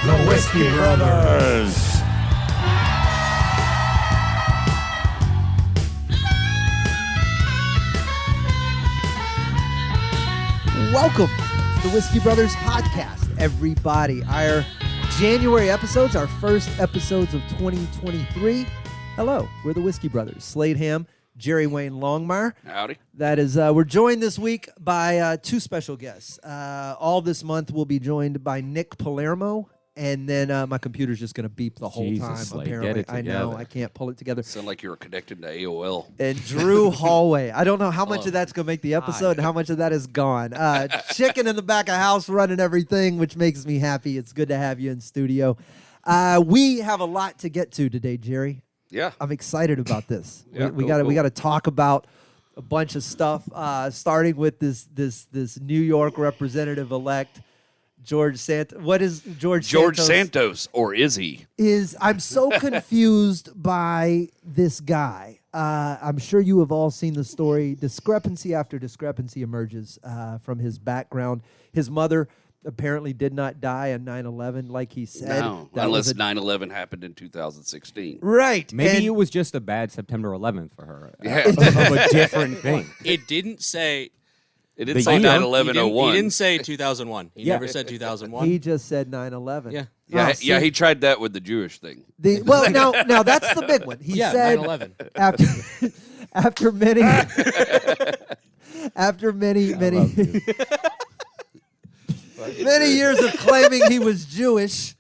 The Whiskey Brothers. Welcome to the Whiskey Brothers podcast, everybody. Our January episodes, our first episodes of 2023. Hello, we're the Whiskey Brothers. Slade Ham, Jerry Wayne Longmire. Howdy. That is, we're joined this week by two special guests. All this month we'll be joined by Nick Palermo, and then my computer's just going to beep the whole Jesus, time, Slade, apparently. get it I know, together. I can't pull it together. Sound like you were connected to AOL. And Drew Hollway. I don't know how much of that's going to make the episode and how much of that is gone. Chicken in the back of house running everything, which makes me happy. It's good to have you in studio. We have a lot to get to today, Jerry. Yeah. I'm excited about this. Yeah, we cool. got to talk about a bunch of stuff, starting with this New York representative-elect, George Santos. What is George Santos, or is he? I'm so confused by this guy. I'm sure you have all seen the story. Discrepancy after discrepancy emerges from his background. His mother apparently did not die on 9/11, like he said. No, That unless was 9/11 happened in 2016. right. Maybe And it was just a bad September 11th for her. Yeah. Of a different thing. It didn't say. It The didn't say year. 9/11/01. He didn't say 2001. He Yeah. never said 2001. he just said 9/11. Yeah. Yeah, Oh, yeah, see, he tried that with the Jewish thing. well, now that's the big one. He Yeah, said 9/11. after after many many years of claiming he was Jewish,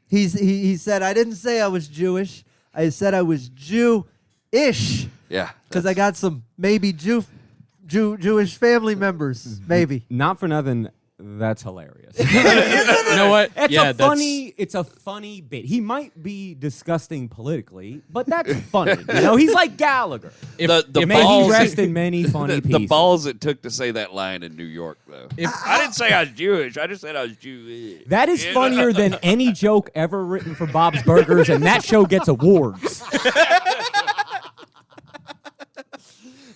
he said, I didn't say I was Jewish. I said I was Jew-ish Yeah. because I got some maybe Jewish family members, maybe. Not for nothing, that's hilarious. You know what? It's a funny bit. He might be disgusting politically, but that's funny. You know, he's like Gallagher. The May balls, he rest in many funny the pieces. balls it took to say that line in New York, though. I didn't say I was Jewish. I just said I was Jewish. That is funnier than any joke ever written for Bob's Burgers, and that show gets awards.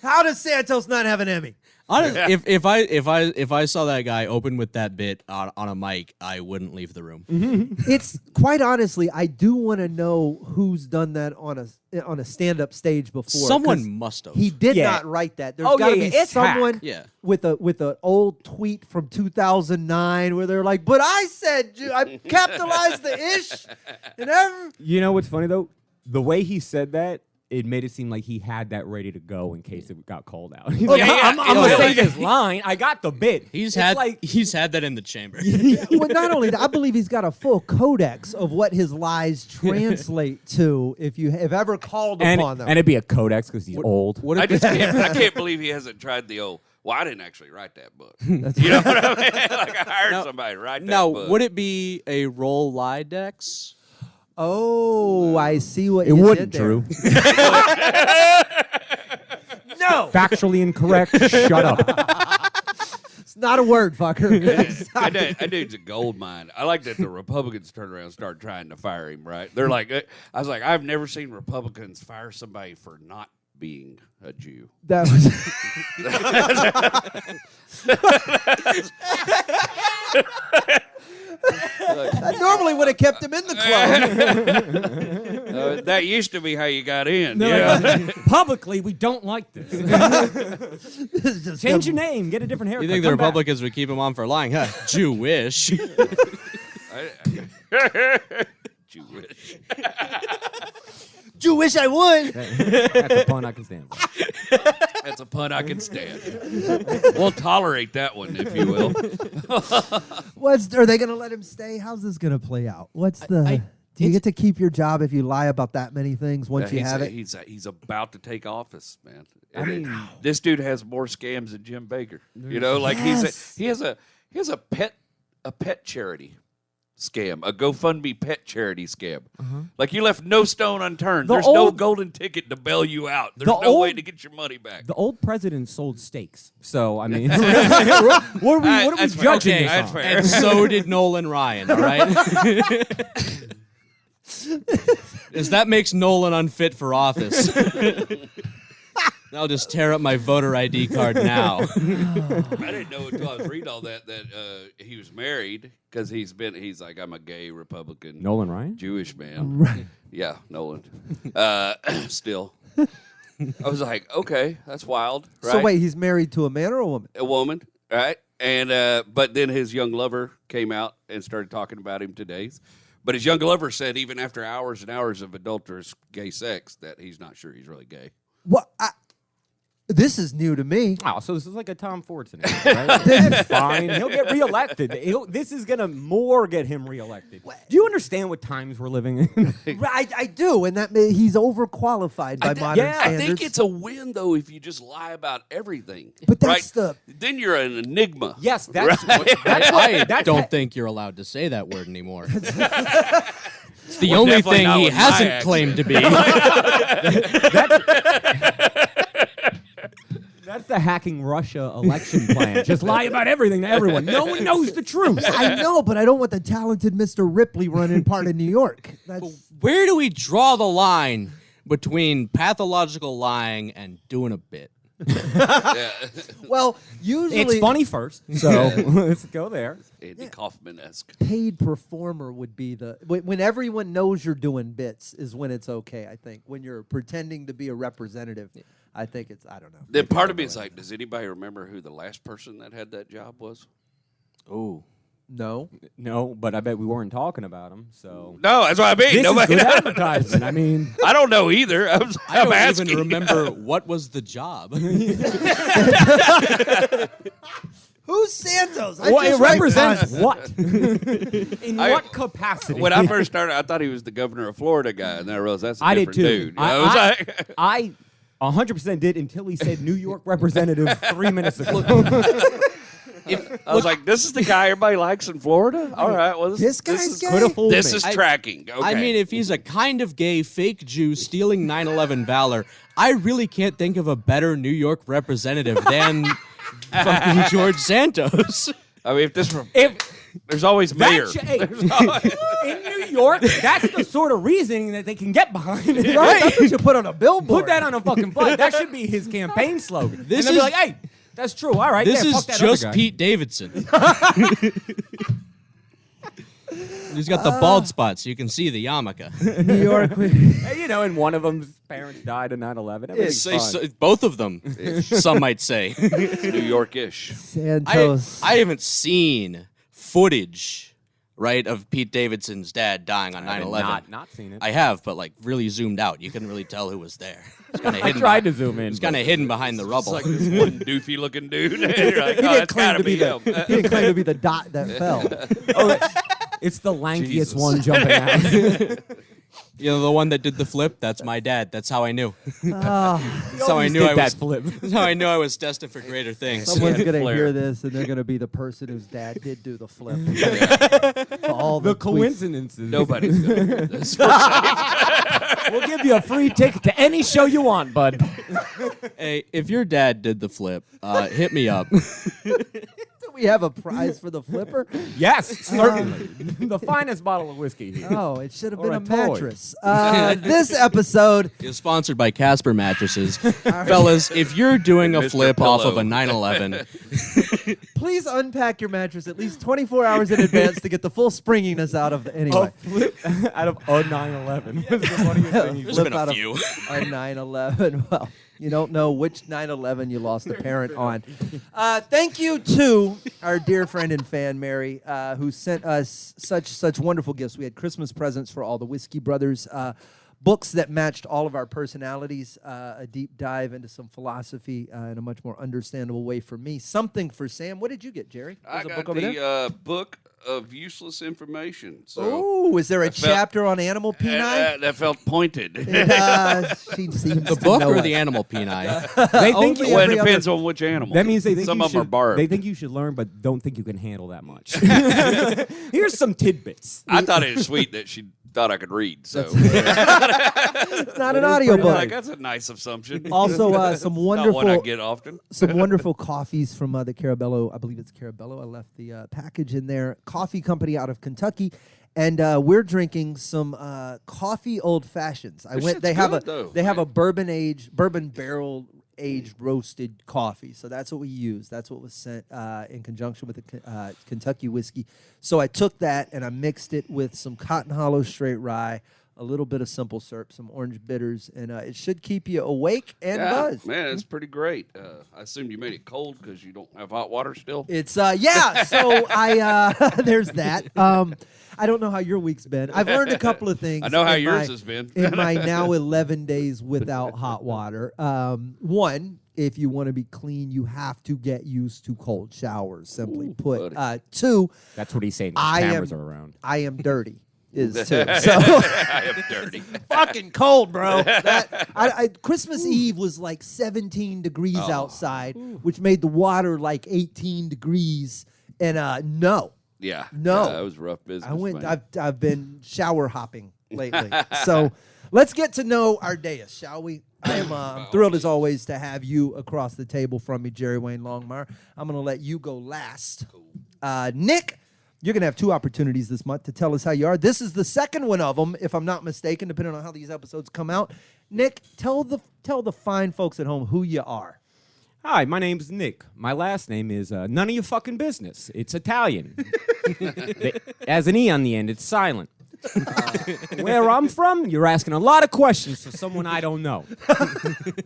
How does Santos not have an Emmy? Honestly, if I saw that guy open with that bit on a mic, I wouldn't leave the room. It's quite honestly, I do want to know who's done that on a stand-up stage before. 'cause Someone must have. He did Yeah. not write that. There's Oh, got to yeah, be yeah, it's someone hack. Yeah. with an old tweet from 2009 where they're like, "But I said I capitalized the ish." And You know what's funny, though? The way he said that, it made it seem like he had that ready to go in case it got called out. He's like, yeah, I'm yeah. going to say Yeah. this line. I got the bit. He's It's had like, he's had that in the chamber. well, not only that, I believe he's got a full codex of what his lies translate to if you have ever called upon them. and it'd be a codex because he's old. What I if just can't believe he hasn't tried the old, well, I didn't actually write that book. You know what I mean? Like I hired somebody to write that now? book. Would it be a roll lie dex? Oh, I see what It you wouldn't, did there. Drew. No, Factually incorrect. Shut up. it's not a word, fucker. That dude's a gold mine. I like that the Republicans turned around and started trying to fire him, right? They're like, I was like, I've never seen Republicans fire somebody for not being a Jew. That was I normally would have kept him in the club. That used to be how you got in. No, Yeah. Publicly, we don't like this. This is just Change your name. Get a different haircut. You think the Come back. Republicans would keep him on for lying? Huh? Jewish. Jewish. Jewish, I would. That's a pun I can stand. That's a pun I can stand. We'll tolerate that one, if you will. Are they going to let him stay? How's this going to play out? Do you get to keep your job if you lie about that many things once you have it? He's about to take office, man. This dude has more scams than Jim Baker. You know, like Yes. he has a pet charity scam, a GoFundMe pet charity scam. Like you left no stone unturned. The There's no old- golden ticket to bail you out. There's The no way old- to get your money back. The old president sold steaks. So, I mean, what are we That's fair. judging Okay, this that's on? fair. And so did Nolan Ryan, all right? As that makes Nolan unfit for office. I'll just tear up my voter ID card now. I didn't know until I was reading all that he was married because he's like, I'm a gay Republican. Nolan Ryan? Jewish man. Right. Yeah, Nolan. Still. I was like, okay, that's wild. Right? So wait, he's married to a man or a woman? A woman, right? And but then his young lover came out and started talking about him today. But his young lover said even after hours and hours of adulterous gay sex that he's not sure he's really gay. What? This is new to me. Oh, so this is like a Tom Ford scenario, right? That's fine. He'll get reelected. This is going to more get him reelected. Do you understand what times we're living in? I do, and that he's overqualified by modern I standards. think it's a win, though, if you just lie about everything. But that's right? Then you're an enigma. Yes, that's I don't think you're allowed to say that word anymore. It's the only definitely thing not he with my hasn't accent. claimed to be. That's the hacking Russia election plan. Just lie about everything to everyone. No one knows the truth. I know, but I don't want the talented Mr. Ripley running part of New York. That's Where do we draw the line between pathological lying and doing a bit? well, usually It's funny first, so let's go there. Andy Kaufman-esque. paid performer would be when everyone knows you're doing bits is when it's okay. I think when you're pretending to be a representative, I think it's I don't know. Then part of me is like, does anybody remember who the last person that had that job was? Oh. No, No, but I bet we weren't talking about him, so. No, that's what I mean. This Nobody is good knows. advertising. I mean, I don't know either. I I'm don't asking. even remember what was the job. who's Santos? what, it just write represents Santos. what? In what capacity? When I first started, I thought he was the governor of Florida guy, and then I realized that's a I did different too. dude. I was like, I 100% did until he said New York representative 3 minutes ago. I was like, this is the guy everybody likes in Florida? All right, well, This guy's is, gay? Coulda fooled This me. is tracking. Okay. I mean, if he's a kind of gay fake Jew stealing 9/11 valor, I really can't think of a better New York representative than fucking George Santos. I mean, If there's always mayor. in New York, that's the sort of reasoning that they can get behind. Right? Right? That's what you put on a billboard. Put that on a fucking flag. That should be his campaign slogan. This and they'll is- be like, hey, that's true. All right. This yeah, is fuck that just other guy. Pete Davidson. He's got the bald spot, so you can see the yarmulke. New York. Hey, you know, and one of them's parents died in 9/11. Everything's Say fine. both of them, some might say. New York-ish. Santos. I haven't seen footage, right, of Pete Davidson's dad dying on I have 9/11. not seen it. I have, but like really zoomed out. You couldn't really tell who was there. It's kind of I hidden. tried to zoom in. It's kind of hidden behind the It's rubble. like this one doofy-looking dude. You're like, he oh, didn't that's claim gotta to be him. the. He didn't claim to be the dot that fell. It's the lankiest Jesus. one jumping out. You know, the one that did the flip. That's my dad. That's how I knew. Oh, That's how I knew I was. that flip. That's how I knew I was destined for greater things. someone's Yeah, gonna flare. hear this and they're gonna be the person whose dad did do the flip. All The tweets. coincidences. Nobody's going to hear this. We'll give you a free ticket to any show you want, bud. Hey, if your dad did the flip, hit me up. Do we have a prize for the flipper? Yes, certainly. The finest bottle of whiskey here. Oh, it should have Or been a a toy. mattress. This episode, Is sponsored by Casper Mattresses. Fellas, if you're doing a Mr. flip off of Pillow. a 9/11, please unpack your mattress at least 24 hours in advance to get the full springiness out of the anyway. Flip out of a 9/11. What's the funniest thing you there's Flip been a out of few. A 9/11. Well, you don't know which 9/11 you lost a parent on. Thank you to our dear friend and fan Mary, who sent us such wonderful gifts. We had Christmas presents for all the Whiskey Brothers, books that matched all of our personalities, a deep dive into some philosophy in a much more understandable way for me. Something for Sam. What did you get, Jerry? I There's a got book over there. the book of useless information. So Oh, is there a I felt- chapter on animal peni? that felt pointed. She seems The to book know or it. the animal peni? They think Only you, Well, every it other- depends on which animal. that means they think some you of them are should, barbed. They think you should learn, but don't think you can handle that much. Here's some tidbits. I thought it was sweet that she thought I could read. So It's not an audiobook. like, that's a nice assumption. Also, some Not one I wonderful, get often. some wonderful coffees from the Carabello. I believe it's Carabello. I left the package in there. Coffee company out of Kentucky, and we're drinking some coffee old fashions. I This went. shit's They have good, though. a bourbon barrel aged roasted coffee. So that's what we use. That's what was sent in conjunction with the Kentucky whiskey. So I took that and I mixed it with some Cotton Hollow straight rye, a little bit of simple syrup, some orange bitters, and it should keep you awake and buzzed. Man, it's pretty great. I assumed you made it cold because you don't have hot water still. It's yeah. So I there's that. I don't know how your week's been. I've learned a couple of things. I know how yours has been. In my now 11 days without hot water. One, if you want to be clean, you have to get used to cold showers. Simply put. Two, That's what he's saying. Cameras are around. I am dirty. Is too. So I am dirty. fucking cold, bro. Christmas Eve was like 17 degrees outside, which made the water like 18 degrees. And no. Yeah. No. That was rough business. I've been shower hopping lately. So let's get to know our dais, shall we? I am thrilled as always to have you across the table from me, Jerry Wayne Longmire. I'm going to let you go last. Nick, you're going to have 2 opportunities this month to tell us how you are. This is the second one of them, if I'm not mistaken, depending on how these episodes come out. Nick, tell the fine folks at home who you are. Hi, my name's Nick. My last name is none of your fucking business. It's Italian. As an E on the end, it's silent. Where I'm from, you're asking a lot of questions for someone I don't know.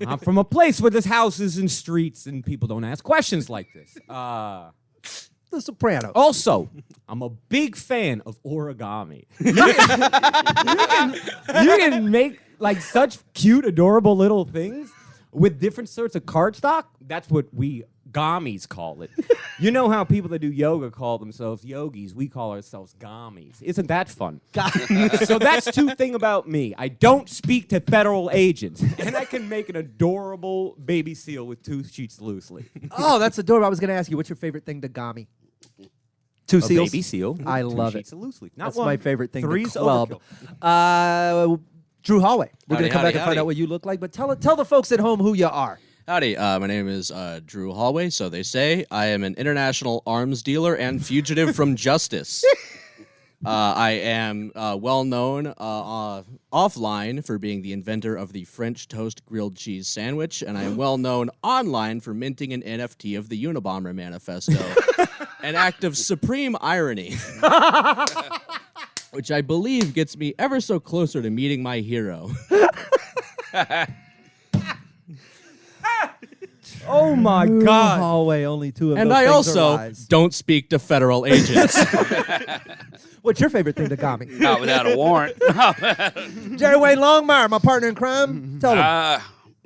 I'm from a place where there's houses and streets and people don't ask questions like this. The Sopranos. Also, I'm a big fan of origami. You can make like such cute, adorable little things with different sorts of cardstock. That's what we gommies call it. You know how people that do yoga call themselves yogis? We call ourselves gommies. Isn't that fun? So that's 2 things about me. I don't speak to federal agents, and I can make an adorable baby seal with 2 sheets loosely. Oh, that's adorable. I was going to ask you, what's your favorite thing to gami? 2 seals? Baby seal. I two love sheets it. Of loosely. Not That's one. my favorite thing 3's to club. overkill. Drew Hollway. We're going to come back and find howdy. out what you look like, but tell the folks at home who you are. Howdy, my name is Drew Hollway, so they say. I am an international arms dealer and fugitive from justice. I am well known offline for being the inventor of the French toast grilled cheese sandwich, and I am well known online for minting an NFT of the Unabomber Manifesto, an act of supreme irony, which I believe gets me ever so closer to meeting my hero. Oh my Drew God. Hollway, only 2 of And those I things are also lies. don't speak to federal agents. What's your favorite thing to gami? Not without a warrant. Jerry Wayne Longmire, my partner in crime. Tell him.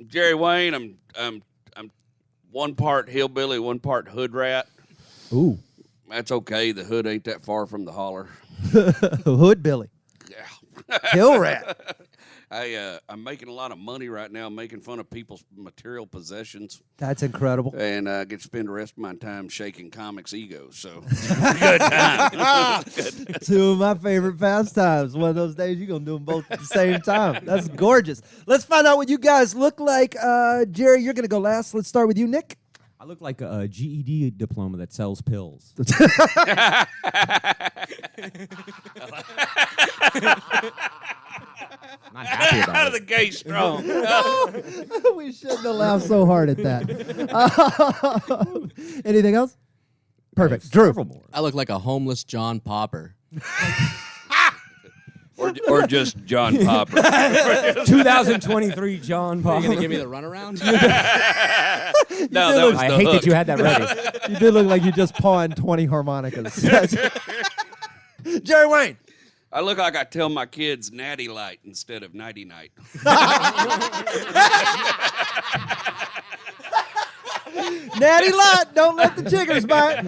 Jerry Wayne, I'm 1 part hillbilly, 1 part hood rat. Ooh. That's okay. The hood ain't that far from the holler. Hood Billy. Yeah. Hill rat. I'm making a lot of money right now, making fun of people's material possessions, That's incredible. and I get to spend the rest of my time shaking comics' egos. So, good time. 2 of my favorite pastimes. One of those days you're going to do them both at the same time. That's gorgeous. Let's find out what you guys look like. Jerry, you're going to go last. Let's start with you, Nick. I look like a GED diploma that sells pills. Not happy Out about of the it. gate strong. We shouldn't have laughed so hard at that. Anything else? Perfect. Drew. Several more. I look like a homeless John Popper. or just John Popper. 2023 John Are you Paul. going to give me the runaround? No, that was I the hate hook. that you had that ready. You did look like you just pawned 20 harmonicas. Jerry Wayne. I look like I tell my kids natty light instead of nighty night. Natty lot. Don't let the chiggers bite.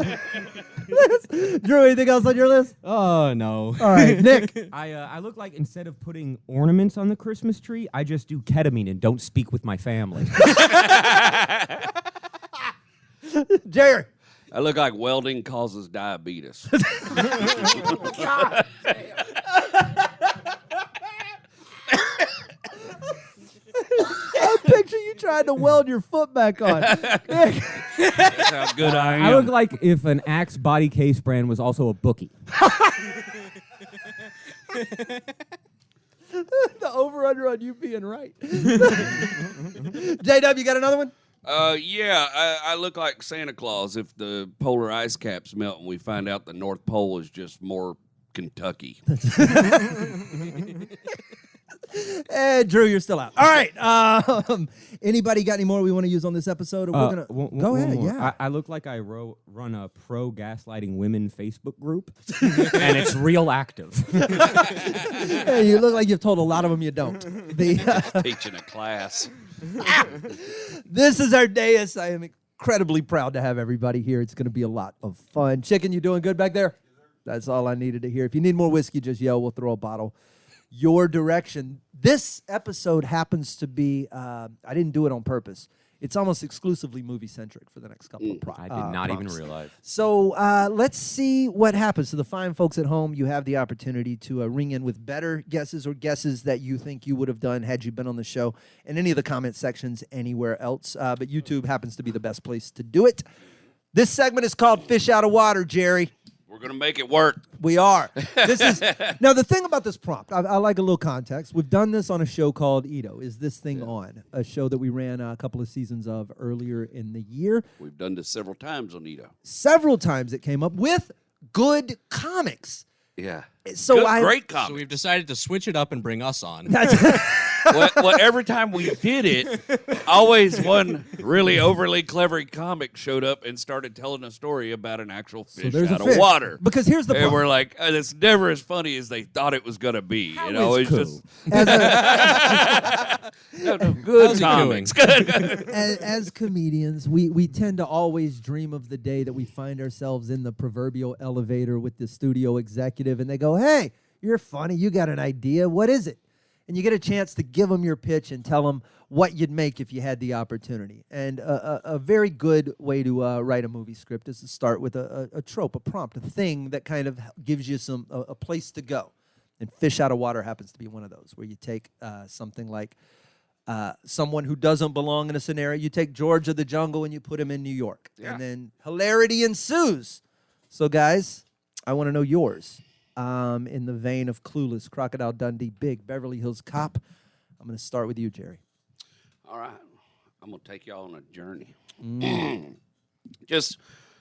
Drew, anything else on your list? Oh, no. All right, Nick. I look like instead of putting ornaments on the Christmas tree, I just do ketamine and don't speak with my family. Jerry. I look like welding causes diabetes. I picture you trying to weld your foot back on. Nick. That's how good I am. I look like if an Axe body case brand was also a bookie. The over-under on you being right. JW, you got another one? Yeah, I look like Santa Claus if the polar ice caps melt and we find out the North Pole is just more Kentucky. Drew, you're still out. All right. Anybody got any more we want to use on this episode? Or we're gonna go ahead. Yeah. I look like I run a pro gaslighting women Facebook group, and it's real active. Hey, you look like you've told a lot of them you don't. Teaching a class. This is our dais. I am incredibly proud to have everybody here. It's going to be a lot of fun. Chicken, you doing good back there? That's all I needed to hear. If you need more whiskey, just yell. We'll throw a bottle your direction. This episode happens to be, I didn't do it on purpose. It's almost exclusively movie-centric for the next couple of I did not even prompts. realize. So let's see what happens. To the fine folks at home, you have the opportunity to ring in with better guesses or guesses that you think you would have done had you been on the show in any of the comment sections anywhere else. But YouTube happens to be the best place to do it. This segment is called Fish Out of Water, Jerry. We're going to make it work. We are. This is now the thing about this prompt. I like a little context. We've done this on a show called Ito. Is This Thing On? A show that we ran a couple of seasons of earlier in the year. We've done this several times on Ito. Several times it came up with good comics. Yeah. So great So comic. we've decided to switch it up and bring us on. well, every time we did it, always one really overly clever comic showed up and started telling a story about an actual fish there's out a of fish. water. Because here's the And problem. we're like, it's never as funny as they thought it was going to be. How You know, is it's cool? just As, a, good How's he comics. doing? Good. as comedians, we tend to always dream of the day that we find ourselves in the proverbial elevator with the studio executive and they go, hey, you're funny. You got an idea. What is it? And you get a chance to give them your pitch and tell them what you'd make if you had the opportunity. And a very good way to write a movie script is to start with a trope, a prompt, a thing that kind of gives you a place to go. And Fish Out of Water happens to be one of those, where you take something like someone who doesn't belong in a scenario. You take George of the Jungle and you put him in New York. Yeah. And then hilarity ensues. So, guys, I want to know yours. In the vein of Clueless, Crocodile Dundee, Big, Beverly Hills Cop. I'm going to start with you, Jerry. All right. I'm going to take y'all on a journey. Just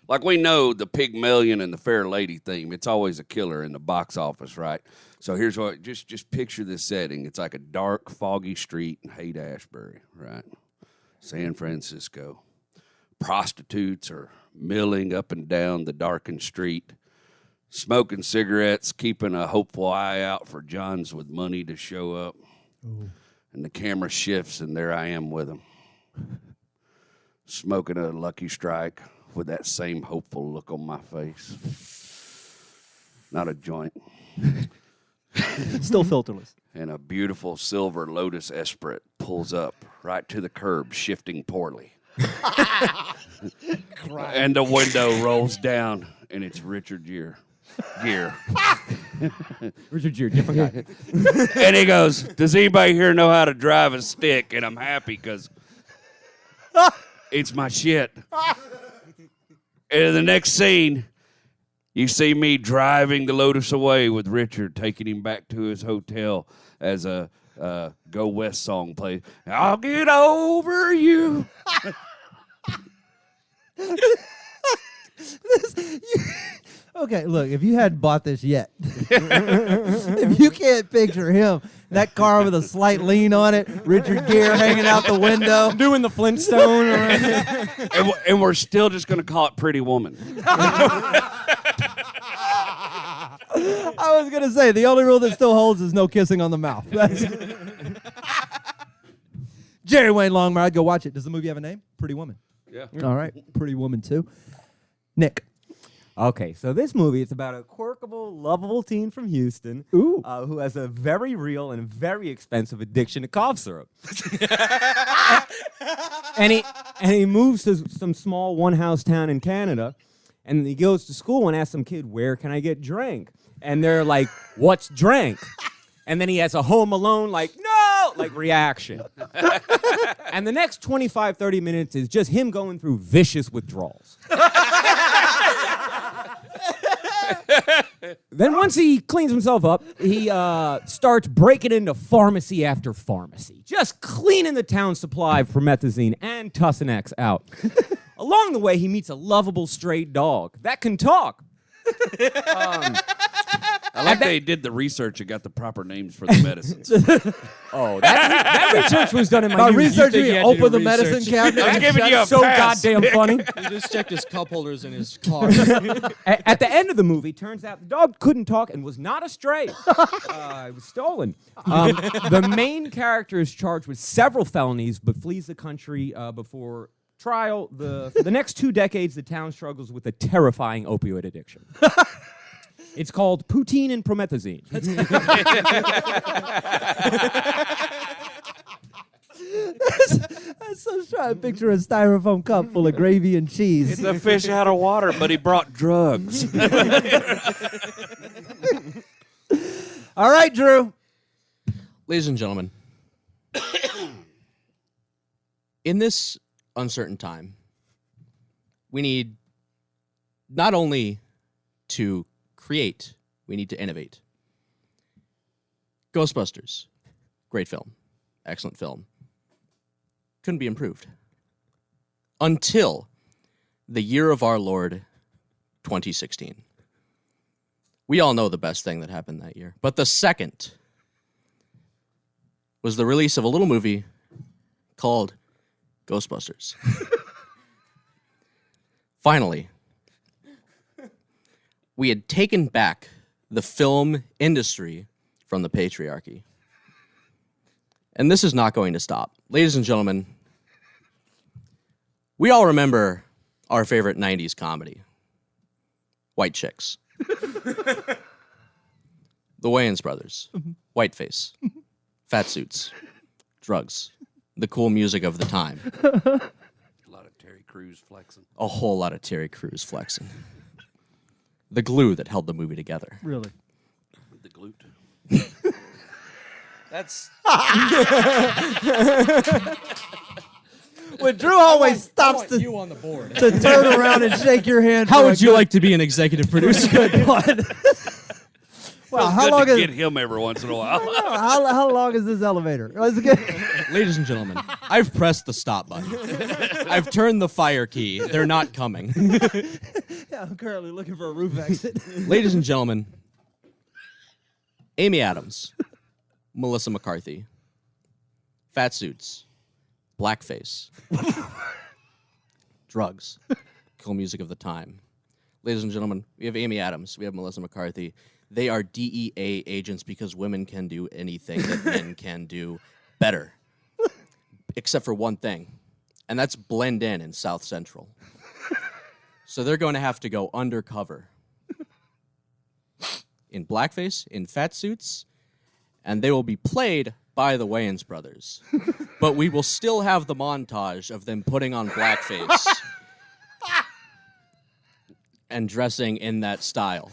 like we know the Pygmalion and the Fair Lady theme, it's always a killer in the box office, right? So here's what, just picture this setting. It's like a dark, foggy street in Haight-Ashbury, right? San Francisco. Prostitutes are milling up and down the darkened street, smoking cigarettes, keeping a hopeful eye out for Johns with money to show up. Ooh. And the camera shifts, and there I am with them, smoking a Lucky Strike with that same hopeful look on my face. Not a joint. Still filterless. And a beautiful silver Lotus Esprit pulls up right to the curb, shifting poorly. And the window rolls down, and it's Richard Gere. Richard Gere, different guy. And he goes, does anybody here know how to drive a stick? And I'm happy because it's my shit. And in the next scene, you see me driving the Lotus away with Richard, taking him back to his hotel as a Go West song plays. I'll get over you. Okay, look, if you hadn't bought this yet, if you can't picture him, that car with a slight lean on it, Richard Gere hanging out the window. Doing the Flintstone. And we're still just going to call it Pretty Woman. I was going to say, the only rule that still holds is no kissing on the mouth. Jerry Wayne Longmire, I'd go watch it. Does the movie have a name? Pretty Woman. Yeah. All right, Pretty Woman 2. Nick. Okay, so this movie is about a quirkable, lovable teen from Houston who has a very real and very expensive addiction to cough syrup. and he moves to some small one-house town in Canada, and he goes to school and asks some kid, where can I get drank? And they're like, what's drank? And then he has a Home Alone, like, no, like reaction. And the next 25, 30 minutes is just him going through vicious withdrawals. Then once he cleans himself up, he starts breaking into pharmacy after pharmacy, just cleaning the town's supply of promethazine and Tussin-X out. Along the way, he meets a lovable stray dog that can talk. I like they did the research and got the proper names for the medicines. Oh, that research was done in my By youth. research, think you he had to open do the medicine research. cabinet. I'm giving you a so pass. goddamn funny. He just checked his cup holders in his car. At the end of the movie, turns out the dog couldn't talk and was not a stray. It was stolen. The main character is charged with several felonies, but flees the country before trial. For the next 2 decades, the town struggles with a terrifying opioid addiction. It's called poutine and promethazine. I'm so trying to picture a styrofoam cup full of gravy and cheese. It's a fish out of water, but he brought drugs. All right, Drew. Ladies and gentlemen, in this uncertain time, we need not only to create, we need to innovate. Ghostbusters, great film, excellent film. Couldn't be improved. Until the year of our Lord, 2016. We all know the best thing that happened that year. But the second was the release of a little movie called Ghostbusters. Finally, we had taken back the film industry from the patriarchy. And this is not going to stop. Ladies and gentlemen, we all remember our favorite 90s comedy, White Chicks. The Wayans brothers, Whiteface, fat suits, drugs, the cool music of the time. A lot of Terry Crews flexing. A whole lot of Terry Crews flexing. The glue that held the movie together. Really? The glute. That's When Drew always stops to, on the board. to turn around and shake your hand. How for would a you like to be an executive producer? good one. Well, how Good long to is get him every once in a while. how long is this elevator? Is it good? Ladies and gentlemen, I've pressed the stop button. I've turned the fire key. They're not coming. Yeah, I'm currently looking for a roof exit. Ladies and gentlemen, Amy Adams, Melissa McCarthy, fat suits, blackface, drugs, cool music of the time. Ladies and gentlemen, we have Amy Adams, we have Melissa McCarthy. They are DEA agents because women can do anything that men can do better. Except for one thing, and that's blend in South Central. So they're going to have to go undercover in blackface, in fat suits, and they will be played by the Wayans brothers. But we will still have the montage of them putting on blackface and dressing in that style.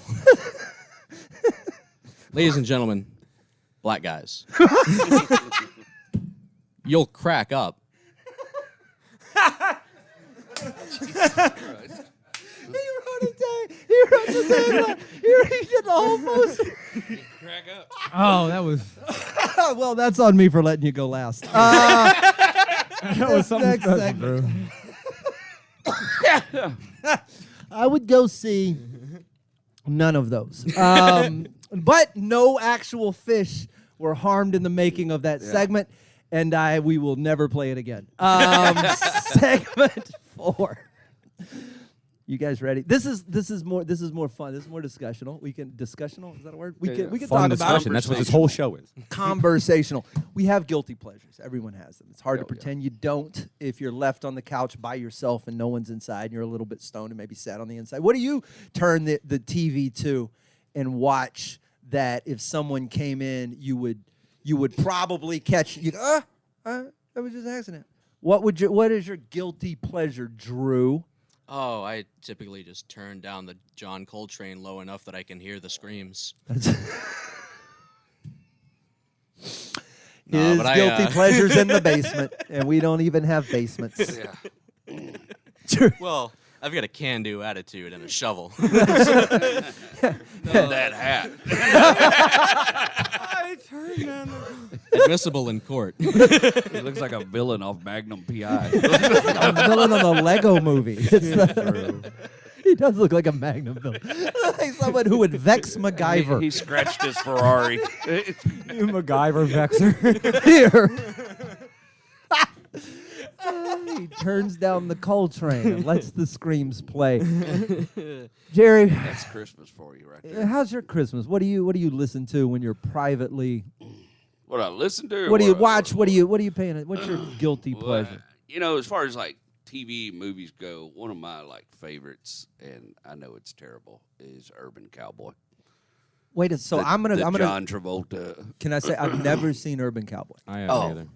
Ladies and gentlemen, black guys, you'll crack up. He wrote the tagline. He did the whole poster. Crack up. Oh, that was Well, that's on me for letting you go last. that was something Next special, segment. bro. I would go see none of those. But no actual fish were harmed in the making of that segment, and we will never play it again. Segment 4. You guys ready? This is more fun. This is more discussional. Discussional, is that a word? We can Fun talk discussion. about That's what this whole show is. conversational. We have guilty pleasures. Everyone has them. It's hard to Oh, yeah. pretend you don't if you're left on the couch by yourself and no one's inside and you're a little bit stoned and maybe sat on the inside. What do you turn the TV to and watch that if someone came in, you would probably catch you that was just an accident. What is your guilty pleasure, Drew? Oh, I typically just turn down the John Coltrane low enough that I can hear the screams. His but I, guilty pleasures in the basement, and we don't even have basements. Well, I've got a can-do attitude and a shovel. That hat. I turned down Admissible in court. He looks like a villain off Magnum PI. A villain on the Lego movie. He does look like a Magnum villain. Like someone who would vex MacGyver. He scratched his Ferrari. You MacGyver vexer. Here. He turns down the coal train and lets the screams play. Jerry, That's Christmas for you right there. how's your Christmas? What do you listen to when you're privately? What I listen to? What do you watch? What are you paying? What's your guilty pleasure? As far as like TV movies go, one of my like favorites, and I know it's terrible, is Urban Cowboy. Wait, so I'm gonna John Travolta. Can I say I've never seen Urban Cowboy? I haven't either.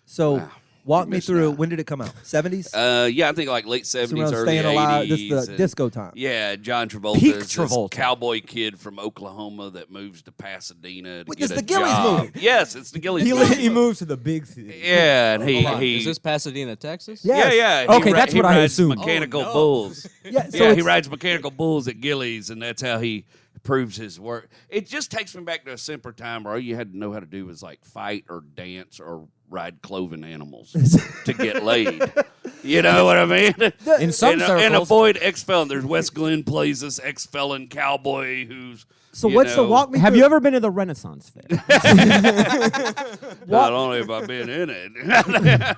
So Wow. walk You me missed through. out. When did it come out? 70s? Yeah, I think like late So 70s, around early Staying 80s. Alive. This is the and- disco time. Yeah, John Travolta Peak is Travolta. this cowboy kid from Oklahoma that moves to Pasadena to Wait, get this a is the Gillies job. movie. Yes, it's the Gillies He movie. moves to the big city. Yeah, and Hold on. he Is this Pasadena, Texas? Yes. Yeah. Okay, that's he what I rides assumed. Mechanical Oh, no. bulls. Yeah, so Yeah, he it's- rides mechanical bulls at Gillies, and that's how he proves his work. It just takes me back to a simpler time where all you had to know how to do was like fight or dance or ride cloven animals to get laid. You know what I mean? In some and circles. avoid ex-felon. There's Wes Glenn plays this ex-felon cowboy who's. So you know, walk me Have through. you ever been to the Renaissance Fair? Not only have I been in it.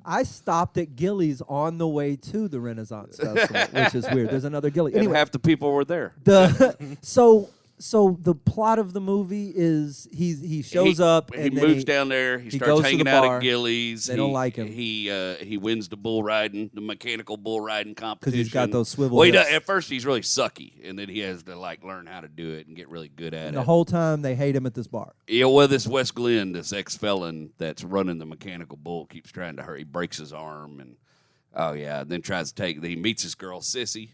I stopped at Gillies on the way to the Renaissance Festival, which is weird. There's another Gillies. And Anyway, half the people were there. so the plot of the movie is he shows up He and then moves down there. He he starts goes to hanging the out bar. at Gillies. They don't like him. He wins the bull riding, the mechanical bull riding competition. because he's got those swivel. Well, hips. at first he's really sucky, and then he has to like learn how to do it and get really good at And it. the whole time they hate him at this bar. Yeah, well, this Wes Glenn, this ex-felon that's running the mechanical bull, keeps trying to hurry. He breaks his arm, and then tries to take. He meets this girl, Sissy,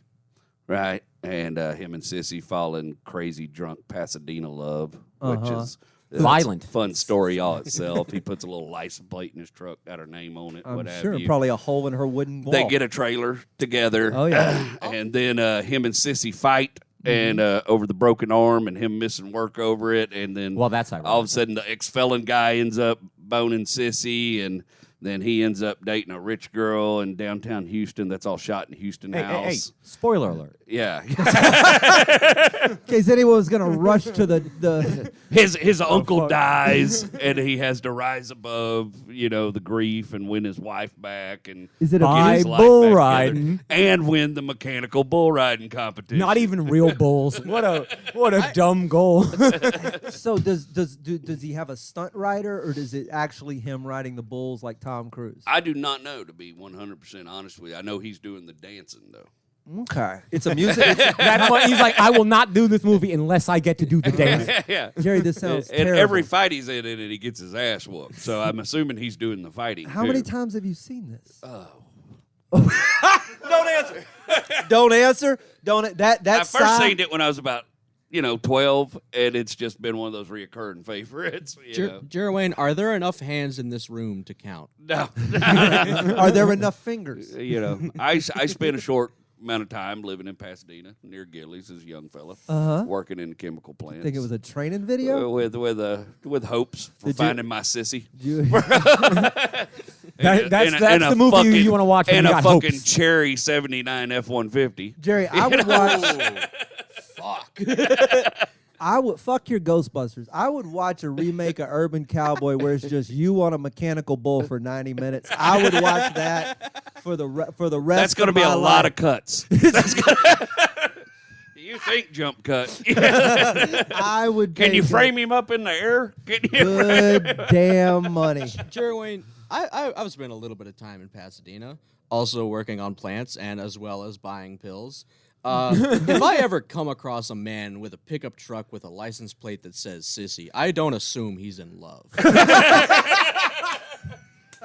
right? And him and Sissy fall in crazy drunk Pasadena love, which is Violent. a fun story all itself. He puts a little license plate in his truck, got her name on it. I'm what sure have you. probably a hole in her wooden wall. They get a trailer together. Oh, yeah. And then him and Sissy fight. And over the broken arm, and him missing work over it, and then Well, that's ironic. all of a sudden the ex-felon guy ends up boning Sissy, and then he ends up dating a rich girl in downtown Houston. That's all shot in Houston Hey, house. hey, spoiler alert. Yeah, In case anyone was going to rush to the his uncle fuck. dies, and he has to rise above the grief and win his wife back, and Is it a get his By life bull back together, riding. and win the mechanical bull riding competition. Not even real bulls. What a dumb goal. So does he have a stunt rider, or is it actually him riding the bulls like Tom Cruise? I do not know, to be 100% honest with you. I know he's doing the dancing though. Okay, it's a music. That's what he's like. I will not do this movie unless I get to do the dance. Yeah. Jerry, this sounds And terrible. every fight he's in it, he gets his ass whooped. So I'm assuming he's doing the fighting. How too. many times have you seen this? Don't answer. Don't answer. Don't that I first side- seen it when I was about 12, and it's just been one of those reoccurring favorites. Jerry Wayne, are there enough hands in this room to count? No. Are there enough fingers? I spent a short amount of time living in Pasadena near Gillies as a young fella, working in the chemical plants. Think it was a training video? with hopes for Did you- finding my sissy. You- That's And the movie fucking- you want to watch when and you a got fucking hopes. cherry '79 F-150. Jerry, I would watch. Fuck. I would fuck your Ghostbusters. I would watch a remake of Urban Cowboy where it's just you on a mechanical bull for 90 minutes. I would watch that for the rest. That's going to of be my a lot life. of cuts. That's gonna, you think jump cut? I would. Can you pay frame him up in the air? Can you good damn money? Jerry Wayne, I've spent a little bit of time in Pasadena, also working on plants and as well as buying pills. If I ever come across a man with a pickup truck with a license plate that says "sissy," I don't assume he's in love.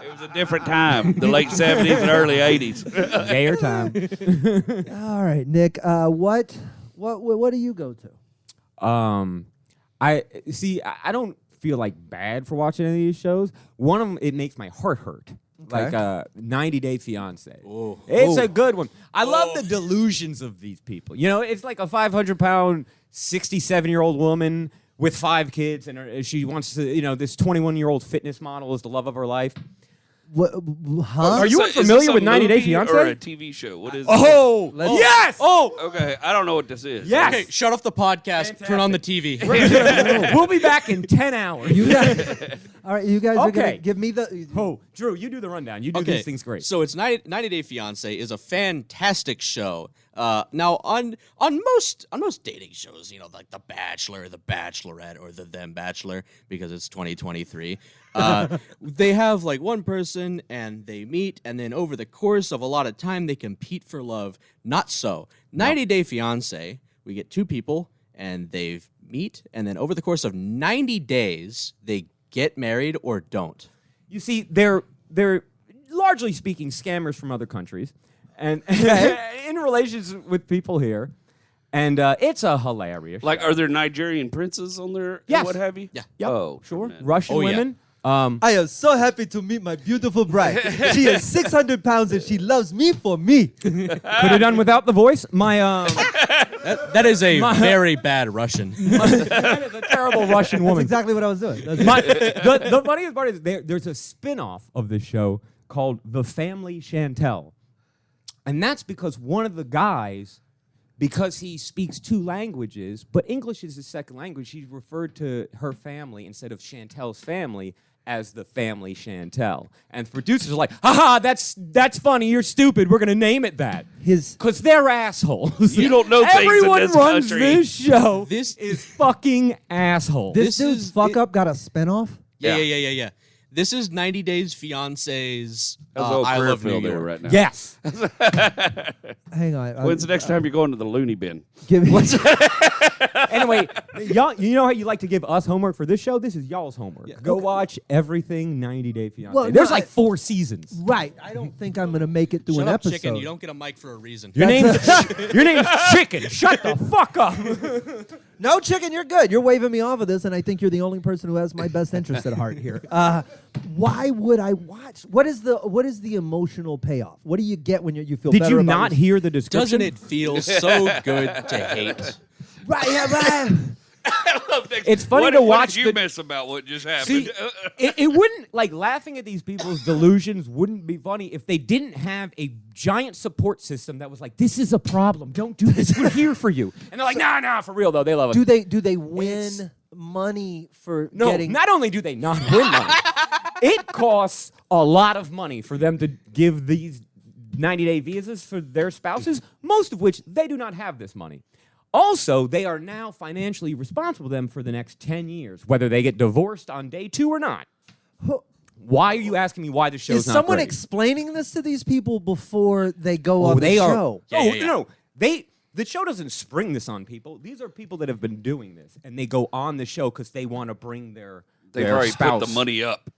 It was a different time, the late '70s and early '80s. Gayer time. All right, Nick. What do you go to? I see. I don't feel like bad for watching any of these shows. One of them, it makes my heart hurt. like 90 Day Fiance. Ooh. It's a good one. I love the delusions of these people. You know, it's like a 500-pound, 67-year-old woman with 5 kids, and she wants to, you know, this 21-year-old fitness model is the love of her life. What, huh? Are you unfamiliar with 90 Day Fiance? Or a TV show? What is Oh, Let's- yes! Okay, I don't know what this is. Yes! Okay, shut off the podcast. Turn on the TV. We'll be back in 10 hours. You guys, all right, you guys are going Okay. to give me the... Oh, Drew, you do the rundown. You do Okay, these things great. So it's 90 Day Fiance is a fantastic show. Now on most dating shows, you know, like The Bachelor, The Bachelorette, or The Them Bachelor, because it's 2023. They have like one person and they meet, and then over the course of a lot of time they compete for love. Not so. 90 Day Fiance, we get 2 people and they meet, and then over the course of 90 days they get married or don't. You see, they're largely speaking scammers from other countries, and in relations with people here, and it's a hilarious. Like, show. are there Nigerian princes on there? Yes. And what have you? Yeah. Yep. Oh, sure, man. Russian Oh, yeah. women. I am so happy to meet my beautiful bride. She is 600 pounds and she loves me for me. Could have done without the voice. My That is a very bad Russian. that is a terrible Russian That's woman. exactly what I was doing. The funniest part is there's a spin-off of this show called The Family Chantel. And that's because one of the guys, because he speaks 2 languages, but English is his second language, he referred to her family instead of Chantel's family as the Family Chantel. And the producers are like, haha, that's funny, you're stupid, we're going to name it that. Because they're assholes. You don't know things in Everyone this runs country. this show. This is fucking assholes. This This dude's is- fuck it- up got a spinoff? Yeah. This is 90 Days Fiance's That's old I Love New Fairfield there York. right now. Yes. Hang on. When's the next time you're going to the loony bin? Give me, Anyway, y'all, you know how you like to give us homework for this show? This is y'all's homework. Go watch everything 90 Day Fiance. Well, There's no, like 4 seasons. right. I don't think I'm going to make it through Shut an up, episode. chicken. You don't get a mic for a reason. Your That's name's your name's Chicken. Shut the fuck up. No, chicken, you're good. You're waving me off of this, and I think you're the only person who has my best interest at heart here. Why would I watch? What is the emotional payoff? What do you get when you feel Did better you about not yourself? hear the description? Doesn't it feel so good to hate? Right, yeah, right. It's funny what, to what watch did you the- miss about what just happened? See, it wouldn't, like, laughing at these people's delusions wouldn't be funny if they didn't have a giant support system that was like, this is a problem. Don't do this. We're here for you. And they're like, nah, for real, though. They love us. Do they win money for No, getting? not only do they not win money, it costs a lot of money for them to give these 90-day visas for their spouses, most of which they do not have this money. Also, they are now financially responsible for them for the next 10 years, whether they get divorced on day 2 or not. Why are you asking me why the show's Is not someone great? explaining this to these people before they go on they the are. show? No. The show doesn't spring this on people. These are people that have been doing this, and they go on the show because they want to bring their They their probably spouse. put the money up.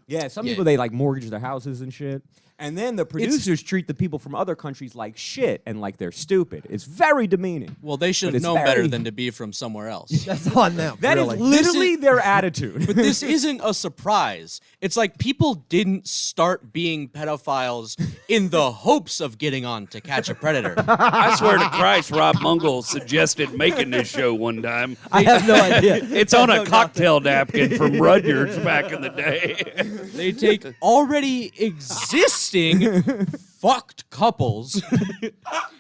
Yeah, some Yeah. people, they like mortgage their houses and shit. And then the producers treat the people from other countries like shit and like they're stupid. It's very demeaning. Well, they should But have it's known better very- than to be from somewhere else. That's on them. That is really. literally their attitude. But this isn't a surprise. It's like people didn't start being pedophiles in the hopes of getting on To Catch a Predator. I swear to Christ, Rob Mungle suggested making this show one time. I have no idea. It's on a cocktail napkin from Rudyard's back in the day. They take already existing fucked couples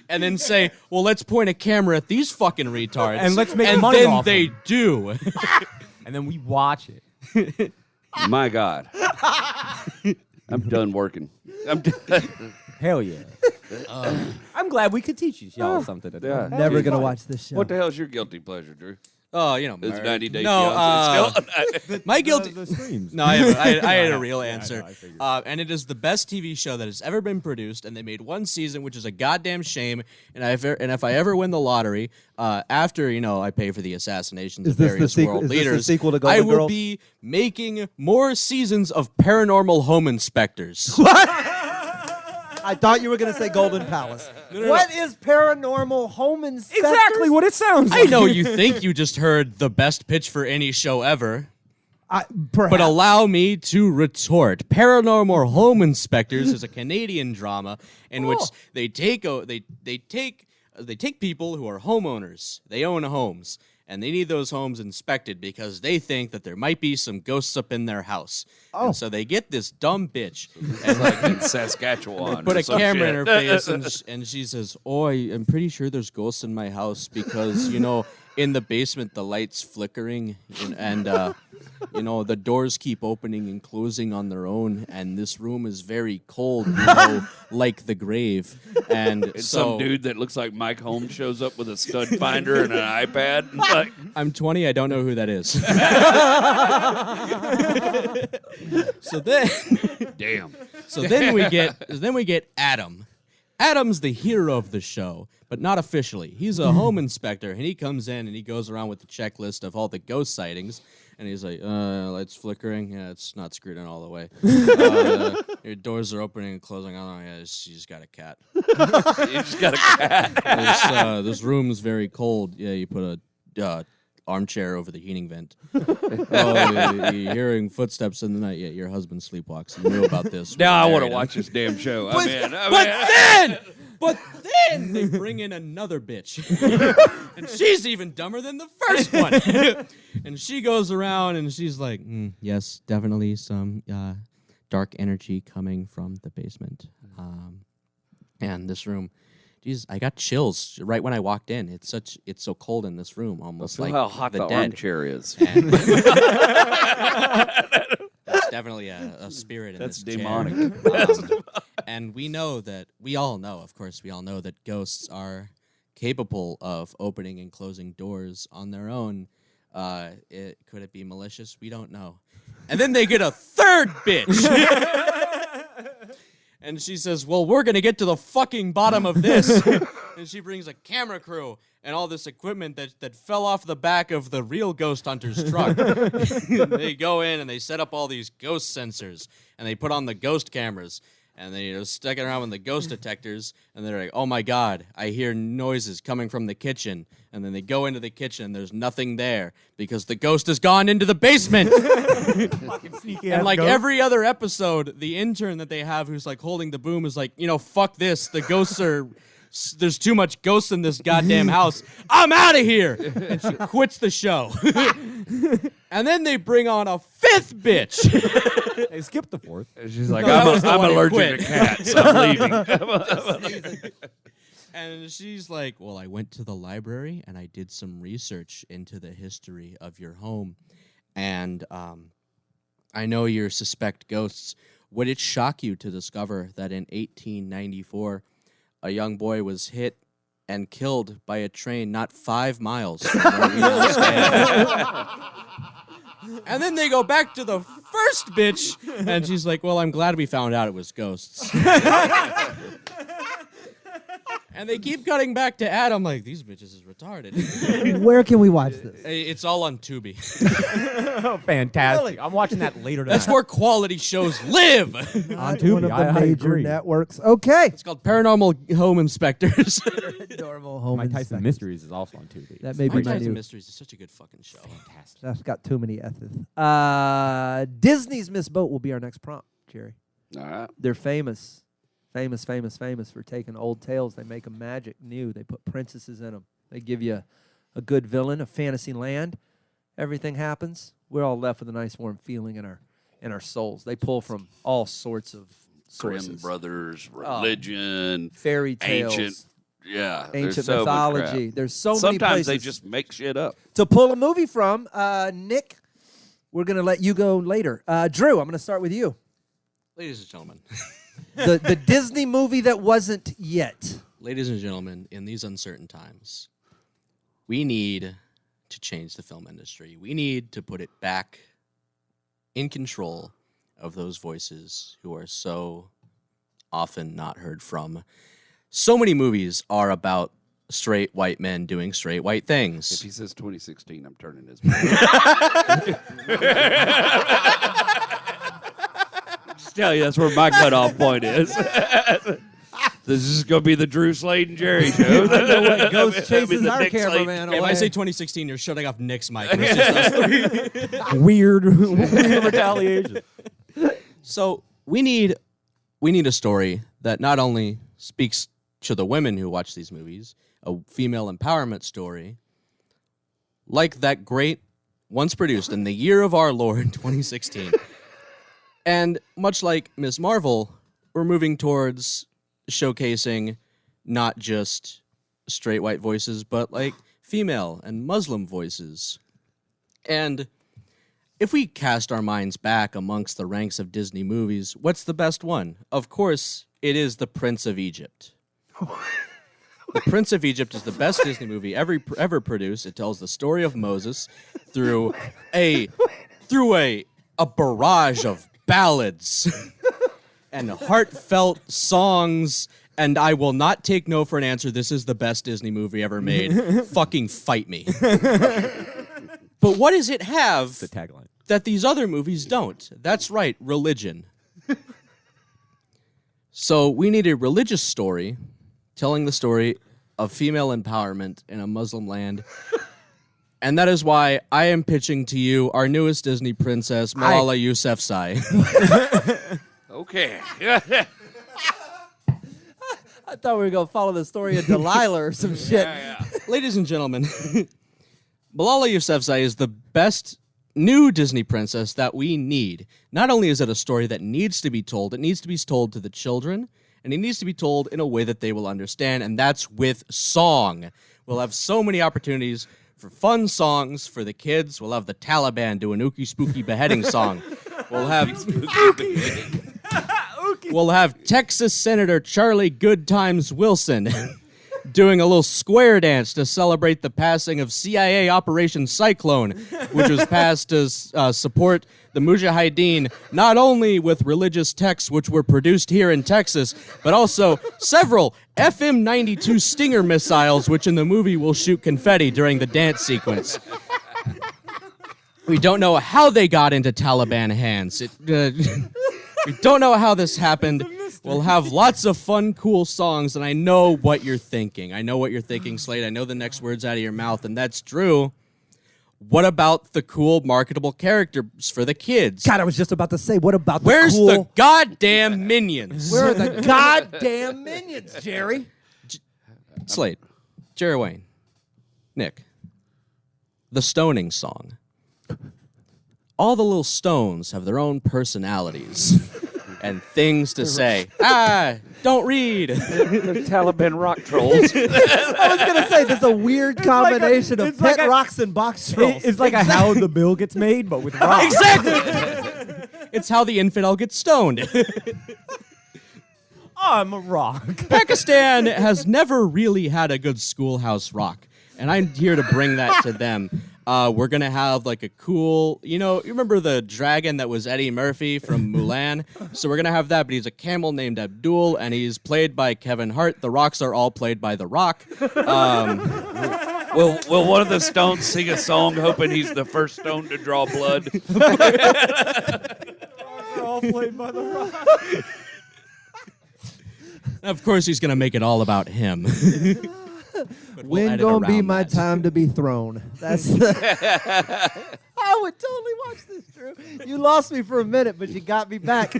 and then say, well, let's point a camera at these fucking retards. And let's make and money then off they them. do. And then we watch it. My God. I'm done working. I'm done. Hell yeah. I'm glad we could teach y'all something today. Yeah. Never gonna watch this show. What the hell is your guilty pleasure, Drew? Oh, you know, Is murder. 90 Day No, Fiancé still? my guilty. The screams. No, I had a real Yeah, I answer. know, I figured. And it is the best TV show that has ever been produced, and they made one season, which is a goddamn shame. And if I ever win the lottery, after I pay for the assassinations Is of this the various sequel- world is this the leaders, sequel to I Golden will Girls? be making more seasons of Paranormal Home Inspectors. I thought you were gonna say Golden Palace. What is paranormal home inspectors? Exactly what it sounds like. I know you think you just heard the best pitch for any show ever. Perhaps. But allow me to retort. Paranormal Home Inspectors is a Canadian drama in which they take people who are homeowners. They own homes, and they need those homes inspected because they think that there might be some ghosts up in their house. Oh. And so they get this dumb bitch It's like in Saskatchewan. put or a some camera in shit. her face, and she says, "Oh, I'm pretty sure there's ghosts in my house because in the basement the lights flickering and the doors keep opening and closing on their own, and this room is very cold, like the grave." And And so some dude that looks like Mike Holmes shows up with a stud finder and an iPad. And like, I'm 20. I don't know who that is. So then. damn. So then we get Adam. Adam's the hero of the show, but not officially. He's a home inspector, and he comes in and he goes around with the checklist of all the ghost sightings, and he's like, lights flickering. Yeah, it's not screwed in all the way. Your doors are opening and closing. Oh, yeah, she's got a cat. You just got a cat. This room's very cold. Yeah, you put a armchair over the heating vent. You're hearing footsteps in the night. Yeah, your husband sleepwalks. You knew about this. Now I want to Married him. watch this damn show. But then they bring in another bitch. And she's even dumber than the first one. And she goes around and she's like, yes, definitely some dark energy coming from the basement. And this room, geez, I got chills right when I walked in. It's so cold in this room, almost Feel like how hot the dead. armchair is. And there's definitely a spirit in That's this demonic. chair. And we all know that ghosts are capable of opening and closing doors on their own. Could it be malicious? We don't know. And then they get a third bitch. And she says, well, we're going to get to the fucking bottom of this. And she brings a camera crew and all this equipment that fell off the back of the real ghost hunter's truck. They go in and they set up all these ghost sensors, and they put on the ghost cameras. And they stick around with the ghost detectors, and they're like, oh my God, I hear noises coming from the kitchen. And then they go into the kitchen, and there's nothing there because the ghost has gone into the basement. And like every other episode, the intern that they have who's like holding the boom is like, fuck this. The ghosts there's too much ghosts in this goddamn house. I'm out of here. And she quits the show. And then they bring on a fifth bitch. They skipped the fourth. She's like, No, that was the I'm one who allergic to quit. cats. I'm leaving. And she's like, well, I went to the library and I did some research into the history of your home. And I know you suspect ghosts. Would it shock you to discover that in 1894, a young boy was hit and killed by a train not 5 miles from where we now stand? And then they go back to the first bitch, and she's like, well, I'm glad we found out it was ghosts. And they keep cutting back to Adam like, these bitches is retarded. Where can we watch this? It's all on Tubi. Oh, fantastic. I'm watching that later tonight. That's where quality shows live. On Not Tubi, one of the I major agree. networks. Okay. It's called Paranormal Home Inspectors. Normal home Mike Tyson inspector. Mysteries is also on Tubi. That may be Mike my Tyson new. Mysteries is such a good fucking show. Fantastic. That's got too many S's. Disney's Miss Boat will be our next prompt, Jerry. All right. They're famous for taking old tales. They make them magic, new. They put princesses in them. They give you a good villain, a fantasy land. Everything happens. We're all left with a nice warm feeling in our souls. They pull from all sorts of sources. Grimm Brothers, religion, Fairy tales, ancient. Yeah. there's ancient so much mythology. crap. There's so many Sometimes places they just make shit up. to pull a movie from. Nick, we're going to let you go later. Drew, I'm going to start with you. Ladies and gentlemen. The Disney movie that wasn't yet. Ladies and gentlemen, in these uncertain times, we need to change the film industry. We need to put it back in control of those voices who are so often not heard from. So many movies are about straight white men doing straight white If things. he says 2016, I'm turning his. Just tell you that's where my cutoff point is. This is going to be the Drew, Slade, and Jerry show. Ghost chases our Nick Slade. cameraman If away. I say 2016, you're shutting off Nick's mic. And it's just us three. Weird retaliation. So we need a story that not only speaks to the women who watch these movies, a female empowerment story, like that great, once produced in the year of our Lord, 2016. And much like Ms. Marvel, we're moving towards showcasing not just straight white voices, but like female and Muslim voices. And if we cast our minds back amongst the ranks of Disney movies, what's the best one? Of course, it is The Prince of Egypt. The Prince of Egypt is the best Disney movie ever produced. It tells the story of Moses through a barrage of ballads and heartfelt songs. And I will not take no for an answer. This is the best Disney movie ever made. Fucking fight me. But what does it have The tagline. that these other movies don't? That's right, religion. So we need a religious story telling the story of female empowerment in a Muslim land. And that is why I am pitching to you our newest Disney princess, Malala Yousafzai. Okay. I thought we were going to follow the story of Delilah or some shit. Ladies and gentlemen, Malala Yousafzai is the best new Disney princess that we need. Not only is it a story that needs to be told, it needs to be told to the children, and it needs to be told in a way that they will understand, and that's with song. We'll have so many opportunities for fun songs for the kids. We'll have the Taliban do an Ooky Spooky Beheading song. We'll have We'll have Texas Senator Charlie Good Times Wilson doing a little square dance to celebrate the passing of CIA Operation Cyclone, which was passed to support the Mujahideen, not only with religious texts which were produced here in Texas, but also several FM-92 Stinger missiles, which in the movie will shoot confetti during the dance sequence. We don't know how they got into Taliban hands. We don't know how this happened. We'll have lots of fun, cool songs, and I know what you're thinking. I know what you're thinking, Slade. I know the next words out of your mouth, and that's true. What about the cool, marketable characters for the kids? God, I was just about to say, what about Where's the cool... the goddamn minions? Where are the goddamn minions, Jerry? Slade, Jerry Wayne, Nick, the stoning song. All the little stones have their own personalities and things to say. Don't read. They're Taliban rock trolls. I was going to say, there's a weird combination of pet rocks and box trolls. It's like a how the bill gets made, but with rocks. Exactly. It's how the infidel gets stoned. I'm a rock. Pakistan has never really had a good schoolhouse rock, and I'm here to bring that to them. We're going to have like a cool, you remember the dragon that was Eddie Murphy from Mulan? So we're going to have that, but he's a camel named Abdul, and he's played by Kevin Hart. The rocks are all played by The Rock. Will one of the stones sing a song hoping he's the first stone to draw blood? They're all played by The Rock. Of course, he's going to make it all about him. When gonna be my time to be thrown? That's I would totally watch this, Drew. You lost me for a minute, but you got me back.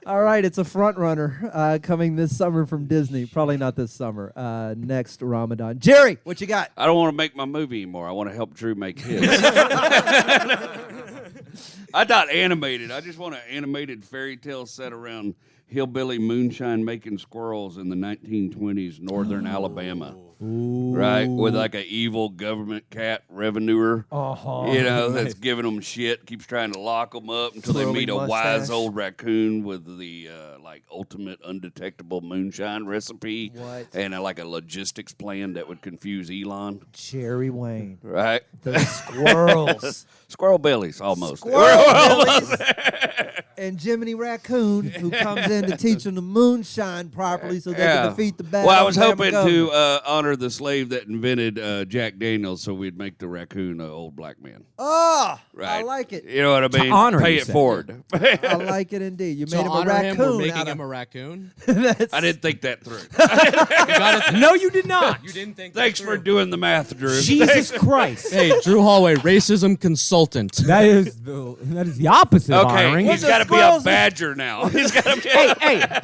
All right, it's a front runner coming this summer from Disney. Probably not this summer. Next Ramadan. Jerry, what you got? I don't want to make my movie anymore. I want to help Drew make his. I thought animated. I just want an animated fairy tale set around hillbilly moonshine making squirrels in the 1920s northern Alabama. Ooh. Right? With like an evil government cat revenuer. That's giving them shit, keeps trying to lock them up until they Twirly meet a mustache. wise old raccoon with the ultimate undetectable moonshine recipe. What? And like a logistics plan that would confuse Elon. Jerry Wayne. Right? The squirrels. Squirrel bellies, almost. Squirrel bellies. and Jiminy Raccoon, who comes in to teach them to moonshine properly so they can defeat the bad. Well, I was Alabama hoping government. to honor the slave that invented Jack Daniels, so we'd make the raccoon an old black man. Oh, Right. I like it. You know what I mean? honor Pay you it said. forward. I like it indeed. You To made him a honor him, raccoon. we're making out him of- a raccoon. That's- I didn't think that through. You got it. No, you did not. You didn't think. Thanks that for through. doing the math, Drew. Jesus Christ. Hey, Drew Hollway, racism consultant. That is the opposite of Okay, honoring. he's got to be a squirrels- badger now. He's got to be.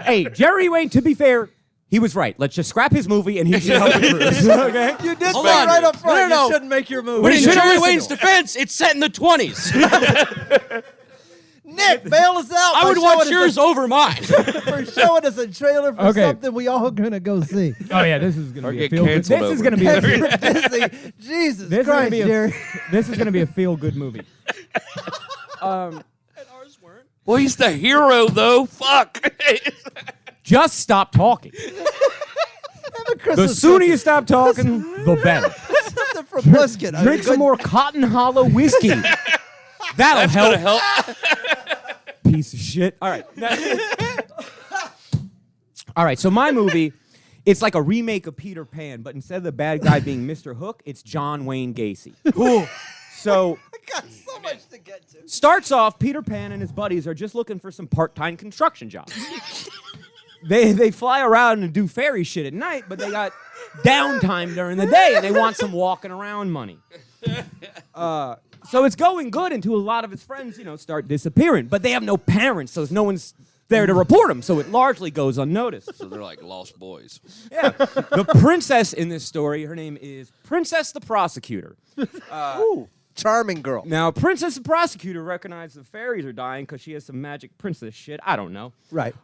hey, Jerry Wayne, to be fair, he was right. Let's just scrap his movie and he should help the crews. Okay? You did Hold say on. right up front No. you shouldn't make your movie. But in should've Jerry listened Wayne's to him. defense, it's set in the 20s. Nick, bail us out. I by would watch showing yours over mine. for showing us a trailer for Okay. something we all gonna go see. Oh yeah, this is gonna Or be a get feel good. canceled This is over gonna be a, Disney. Jesus this is gonna Christ, be Jerry. this is gonna be a feel good movie. Well, he's the hero, though. Fuck. Just stop talking. Have a The Christmas sooner cookie. you stop talking, the better. Something from Blisket. I mean, Drink some good- more Cotton Hollow whiskey. That'll help. Gonna help. Piece of shit. All right. All right, so my movie, it's like a remake of Peter Pan, but instead of the bad guy being Mr. Hook, it's John Wayne Gacy. So Got so much to get to. starts off, Peter Pan and his buddies are just looking for some part-time construction jobs. They fly around and do fairy shit at night, but they got downtime during the day, and they want some walking around money. So it's going good until a lot of his friends, start disappearing. But they have no parents, so no one's there to report them. So it largely goes unnoticed. So they're like lost boys. Yeah. The princess in this story, her name is Princess the Prosecutor. Ooh, charming girl. Now, Princess the Prosecutor recognizes the fairies are dying because she has some magic princess shit. I don't know. Right.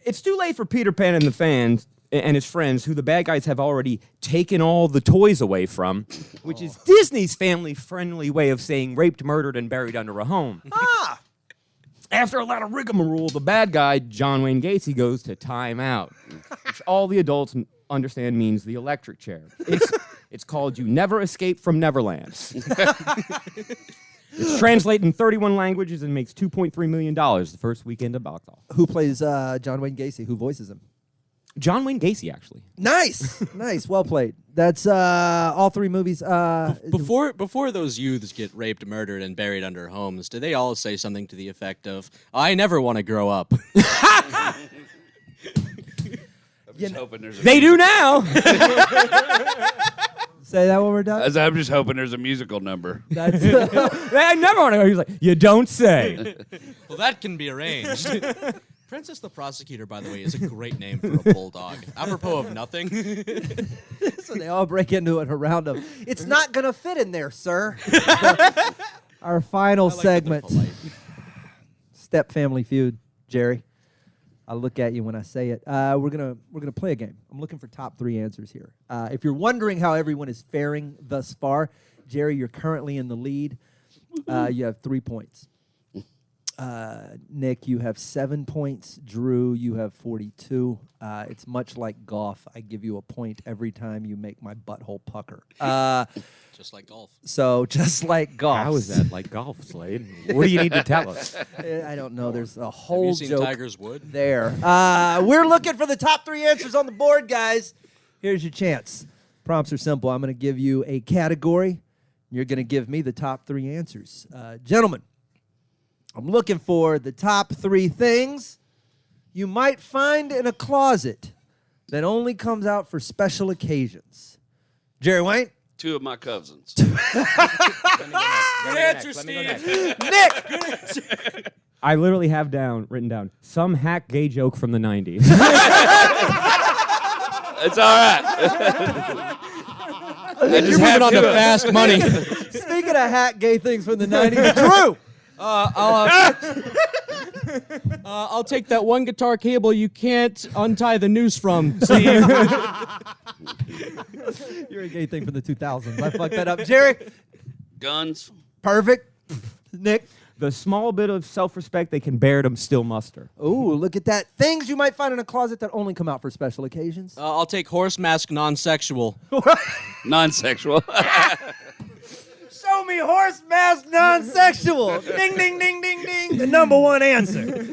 It's too late for Peter Pan and the fans and his friends, who the bad guys have already taken all the toys away from, which is Disney's family-friendly way of saying raped, murdered, and buried under a home. After a lot of rigmarole, the bad guy, John Wayne Gacy, goes to time out, which all the adults understand means the electric chair. It's called You Never Escape from Neverland. It's translated in 31 languages and makes $2.3 million the first weekend of box office. Who plays John Wayne Gacy? Who voices him? John Wayne Gacy, actually. Nice. Nice. Well played. That's all three movies. Before those youths get raped, murdered, and buried under homes, do they all say something to the effect of, I never want to grow up? I'm just hoping there's a They do now. Say that one more time. I'm just hoping there's a musical number. That's, I never want to go. He's like, you don't say. Well, that can be arranged. Princess the Prosecutor, by the way, is a great name for a bulldog. Apropos of nothing. so they all break into it around him. It's not going to fit in there, sir. Our final segment. Step Family Feud, Jerry. I look at you when I say it. We're gonna play a game. I'm looking for top three answers here. If you're wondering how everyone is faring thus far, Jerry, you're currently in the lead. You have 3 points. Nick, you have 7 points. Drew, you have 42. It's much like golf. I give you a point every time you make my butthole pucker. Just like golf. So just like golf. How is that like golf, Slade? What do you need to tell us? I don't know. There's a Have whole you seen joke Tiger's Wood? there. We're looking for the top three answers on the board, guys. Here's your chance. Prompts are simple. I'm going to give you a category. You're going to give me the top three answers. Gentlemen, I'm looking for the top three things you might find in a closet that only comes out for special occasions. Jerry Wayne? 2 of my cousins. Good answer, Steve. Nick! I literally have written down some hack gay joke from the 90s. It's all right. You're moving on to fast money. Speaking of hack gay things from the 90s, Drew! I'll take that one guitar cable you can't untie the noose from, Steve. You're a gay thing from the 2000s. I fucked that up. Jerry? Guns. Perfect. Nick? The small bit of self-respect they can bear to still muster. Ooh, look at that. Things you might find in a closet that only come out for special occasions. I'll take horse mask non-sexual. Non-sexual. Show me horse mask non-sexual. Ding, ding, ding, ding, ding. The number one answer.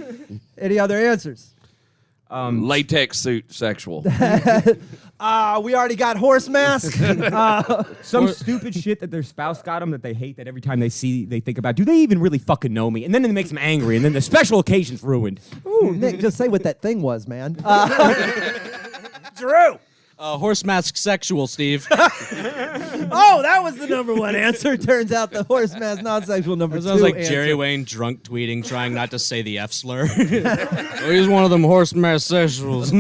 Any other answers? Latex suit sexual. We already got horse mask. Some stupid shit that their spouse got them that they hate that every time they think about, do they even really fucking know me? And then it makes them angry, and then the special occasion's ruined. Ooh, Nick, just say what that thing was, man. Drew. Horse mask sexual, Steve. Oh, that was the number one answer. Turns out the horse mask non-sexual number It two sounds like answer. Jerry Wayne drunk tweeting, trying not to say the F slur. Oh, he's one of them horse mask sexuals.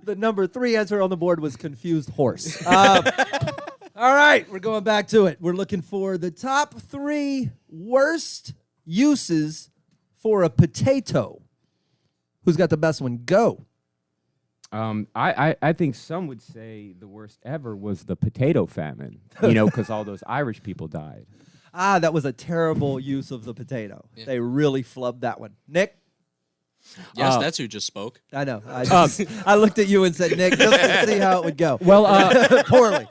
The number three answer on the board was confused horse. All right, we're going back to it. We're looking for the top three worst uses for a potato. Who's got the best one? Go. I think some would say the worst ever was the potato famine, because all those Irish people died. That was a terrible use of the potato. Yeah. They really flubbed that one. Nick? Yes, that's who just spoke. I know. I looked at you and said, Nick, just to see how it would go. Well, Poorly.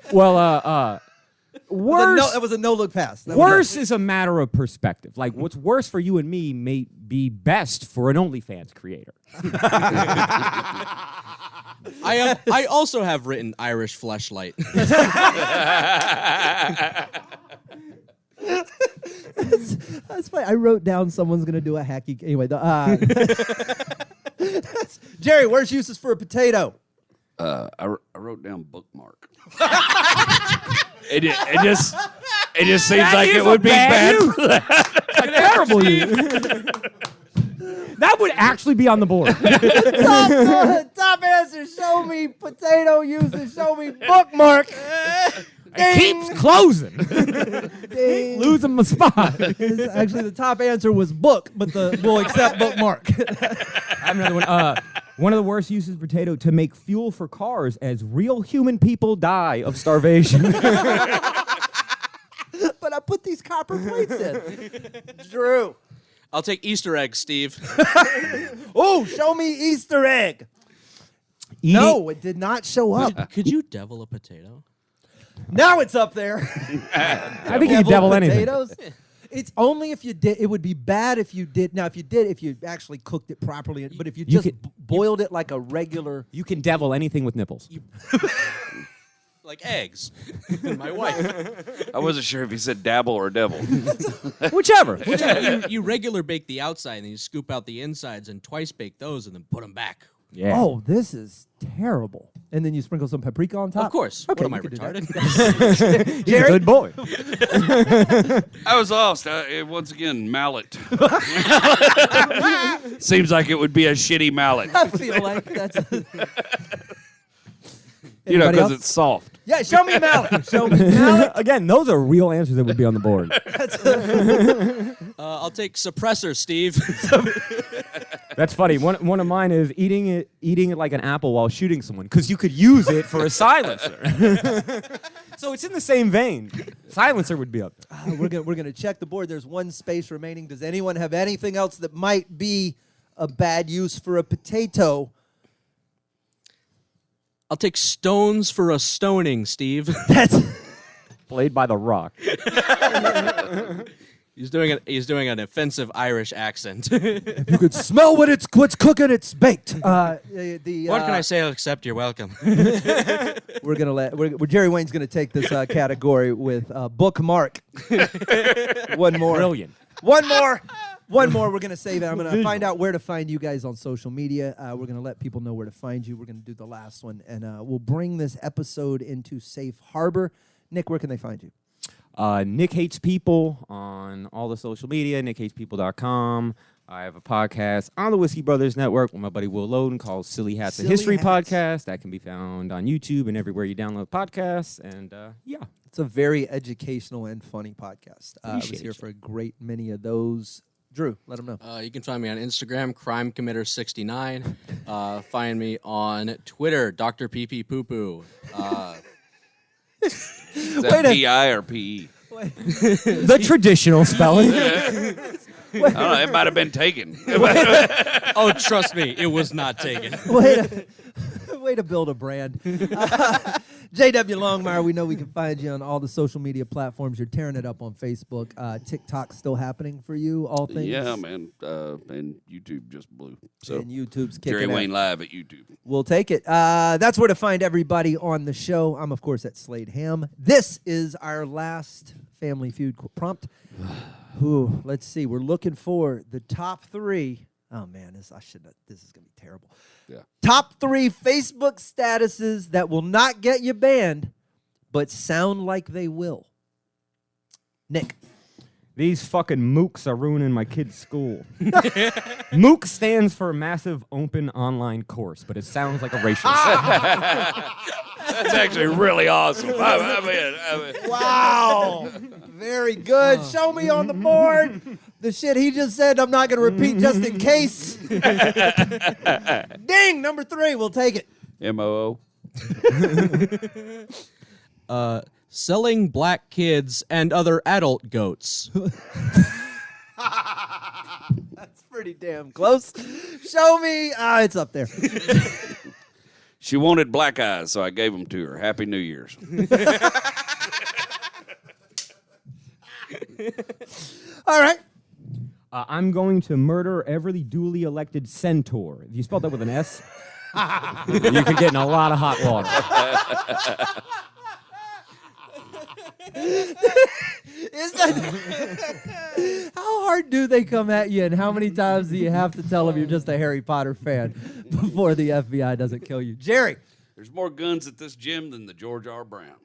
Worse. That was a no-look pass. Worse is a matter of perspective. Like, what's worse for you and me may be best for an OnlyFans creator. I also have written Irish fleshlight. That's funny. I wrote down someone's going to do a hacky... Anyway, Jerry, worst uses for a potato? I wrote down bookmark. It just seems like it would be bad for that. Terrible use. That would actually be on the board. Top answer, show me potato uses, show me bookmark. It keeps closing. Ding. Losing my spot. Actually, the top answer was book, but we'll accept bookmark. I have another one. One of the worst uses of potato to make fuel for cars as real human people die of starvation. But I put these copper plates in. Drew. I'll take Easter eggs, Steve. Oh, show me Easter egg. No, it did not show up. Could you devil a potato? Now it's up there. I think you could devil anything. Potatoes. It's only if you did. It would be bad if you did. Now, if you actually cooked it properly, but if you just boiled it like a regular. You can devil anything with nipples. Like eggs. My wife. I wasn't sure if he said dabble or devil. Whichever. You regular bake the outside, and then you scoop out the insides and twice bake those and then put them back. Yeah. Oh, this is terrible. And then you sprinkle some paprika on top? Of course. Okay, What am I, you could do that. retarded? He's a good boy. I was lost. Once again, mallet. Seems like it would be a shitty mallet. I feel like that's... Because else? it's soft. Yeah, show me mallet. Show me mallet. Again, those are real answers that would be on the board. I'll take suppressor, Steve. That's funny. One of mine is eating it like an apple while shooting someone, because you could use it for a silencer. So it's in the same vein. Silencer would be up there. We're gonna check the board. There's one space remaining. Does anyone have anything else that might be a bad use for a potato? I'll take stones for a stoning, Steve. That's Played by The Rock. He's doing an offensive Irish accent. you could smell what's cooking. It's baked. What can I say except you're welcome? We're gonna Jerry Wayne's gonna take this category with bookmark. One more. Brilliant. One more. One more. We're going to save it. I'm going to find out where to find you guys on social media. We're going to let people know where to find you. We're going to do the last one. And we'll bring this episode into safe harbor. Nick, where can they find you? Nick Hates People on all the social media, nickhatespeople.com. I have a podcast on the Whiskey Brothers Network with my buddy Will Loden called Silly Hats, a History Podcast. That can be found on YouTube and everywhere you download podcasts. And, yeah. It's a very educational and funny podcast. I was Appreciate here you. for a great many of those. Drew, let them know. You can find me on Instagram, crimecommitter69. Find me on Twitter, Dr. PP Poo Poo. Is that P-I or P-E? The traditional spelling. I don't know. It might have been taken. Oh, trust me, it was not taken. Way to build a brand. JW Longmire, we know we can find you on all the social media platforms. You're tearing it up on Facebook. TikTok's still happening for you, all things? Yeah, man. And YouTube just blew. So And YouTube's kicking Jerry it. Wayne Live at YouTube. We'll take it. That's where to find everybody on the show. I'm, of course, at Slade Ham. This is our last Family Feud prompt. Ooh, let's see. We're looking for the top 3. Oh, man, this is going to be terrible. Yeah. Top 3 Facebook statuses that will not get you banned, but sound like they will. Nick. These fucking MOOCs are ruining my kid's school. MOOC stands for Massive Open Online Course, but it sounds like a racial That's actually really awesome. I mean, Wow. Very good. Show me on the board. The shit he just said, I'm not going to repeat just in case. Ding, number 3. We'll take it. MOO. Selling black kids and other adult goats. That's pretty damn close. Show me. It's up there. She wanted black eyes, so I gave them to her. Happy New Year's. All right. I'm going to murder every duly elected centaur. If you spelled that with an S, you could get in a lot of hot water. Is that how hard do they come at you, and how many times do you have to tell them you're just a Harry Potter fan before the FBI doesn't kill you? Jerry. There's more guns at this gym than the George R. Brown.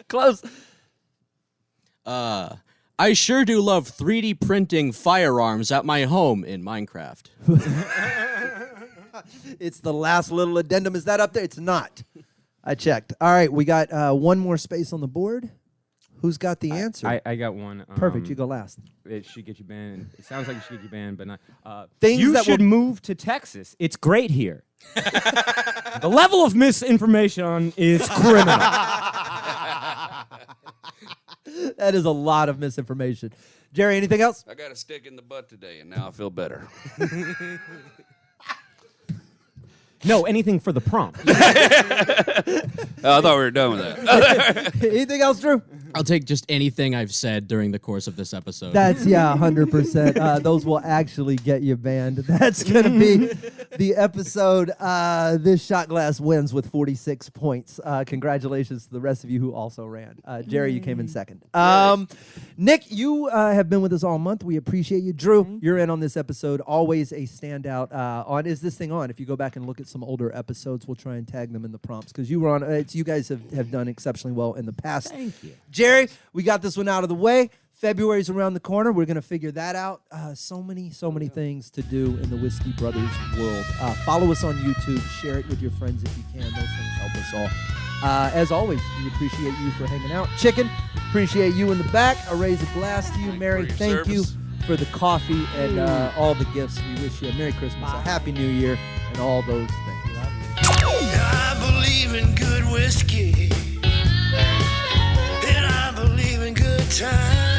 Close. I sure do love 3D printing firearms at my home in Minecraft. It's the last little addendum. Is that up there? It's not. I checked. All right, we got one more space on the board. Who's got the answer? I got one. Perfect. You go last. It should get you banned. It sounds like it should get you banned, but not. Things you that should will- move to Texas. It's great here. The level of misinformation is criminal. That is a lot of misinformation. Jerry, anything else? I got a stick in the butt today, and now I feel better. No, anything for the prompt. Oh, I thought we were done with that. Anything else, Drew? I'll take just anything I've said during the course of this episode. That's, 100%. Those will actually get you banned. That's going to be the episode. This shot glass wins with 46 points. Congratulations to the rest of you who also ran. Jerry, you came in second. Nick, you have been with us all month. We appreciate you. Drew, you're in on this episode. Always a standout. Is this thing on? If you go back and look at some older episodes, we'll try and tag them in the prompts because you were on. You guys have done exceptionally well in the past. Thank you. Jerry, we got this one out of the way. February's around the corner. We're going to figure that out. So many things to do in the Whiskey Brothers world. Follow us on YouTube. Share it with your friends if you can. Those things help us all. As always, we appreciate you for hanging out. Chicken, appreciate you in the back. I raise a glass to you. Mary, thank you for the coffee and all the gifts. We wish you a Merry Christmas, a Happy New Year, and all those things. I believe in good whiskey, and I believe in good times.